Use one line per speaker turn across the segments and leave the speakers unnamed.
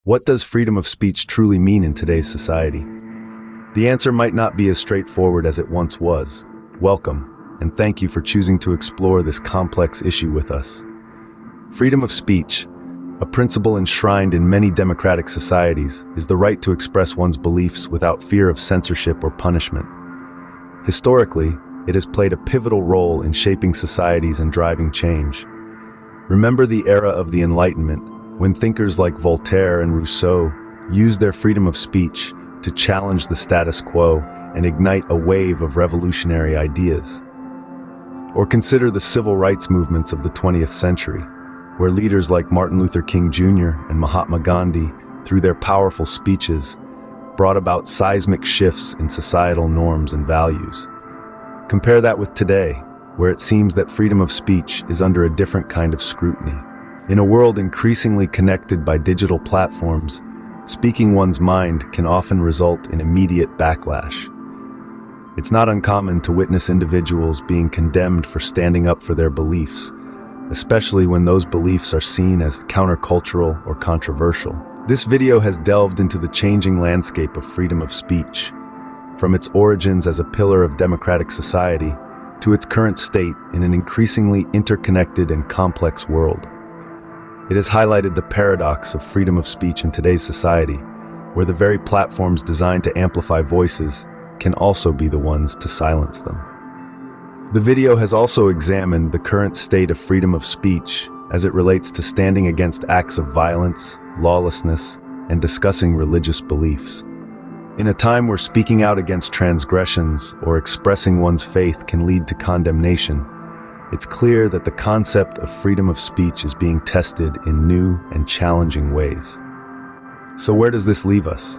What does freedom of speech truly mean in today's society? The answer might not be as straightforward as it once was. Welcome, and thank you for choosing to explore this complex issue with us. Freedom of speech, a principle enshrined in many democratic societies, is the right to express one's beliefs without fear of censorship or punishment. Historically, it has played a pivotal role in shaping societies and driving change. Remember the era of the Enlightenment, when thinkers like Voltaire and Rousseau used their freedom of speech to challenge the status quo and ignite a wave of revolutionary ideas. Or consider the civil rights movements of the 20th century, where leaders like Martin Luther King Jr. and Mahatma Gandhi, through their powerful speeches, brought about seismic shifts in societal norms and values. Compare that with today, where it seems that freedom of speech is under a different kind of scrutiny. In a world increasingly connected by digital platforms, speaking one's mind can often result in immediate backlash. It's not uncommon to witness individuals being condemned for standing up for their beliefs, especially when those beliefs are seen as countercultural or controversial. This video has delved into the changing landscape of freedom of speech, from its origins as a pillar of democratic society to its current state in an increasingly interconnected and complex world. It has highlighted the paradox of freedom of speech in today's society, where the very platforms designed to amplify voices can also be the ones to silence them. The video has also examined the current state of freedom of speech as it relates to standing against acts of violence, lawlessness, and discussing religious beliefs. In a time where speaking out against transgressions or expressing one's faith can lead to condemnation, it's clear that the concept of freedom of speech is being tested in new and challenging ways. So where does this leave us?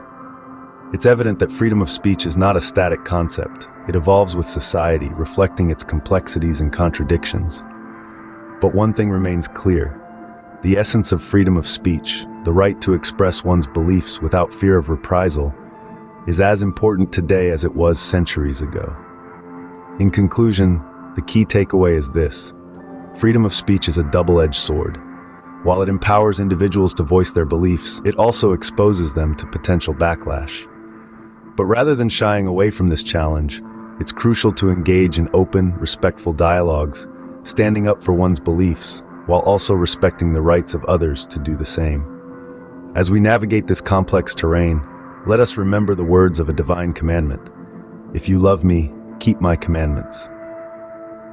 It's evident that freedom of speech is not a static concept. It evolves with society, reflecting its complexities and contradictions. But one thing remains clear. The essence of freedom of speech, the right to express one's beliefs without fear of reprisal, is as important today as it was centuries ago. In conclusion, the key takeaway is this: freedom of speech is a double-edged sword. While it empowers individuals to voice their beliefs, it also exposes them to potential backlash. But rather than shying away from this challenge, it's crucial to engage in open, respectful dialogues, standing up for one's beliefs, while also respecting the rights of others to do the same. As we navigate this complex terrain, let us remember the words of a divine commandment: "If you love me, keep my commandments."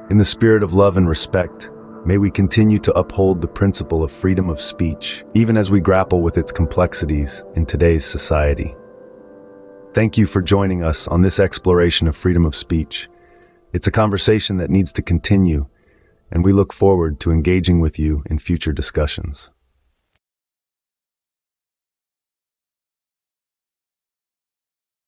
In the spirit of love and respect, may we continue to uphold the principle of freedom of speech, even as we grapple with its complexities in today's society. Thank you for joining us on this exploration of freedom of speech. It's a conversation that needs to continue, and we look forward to engaging with you in future discussions.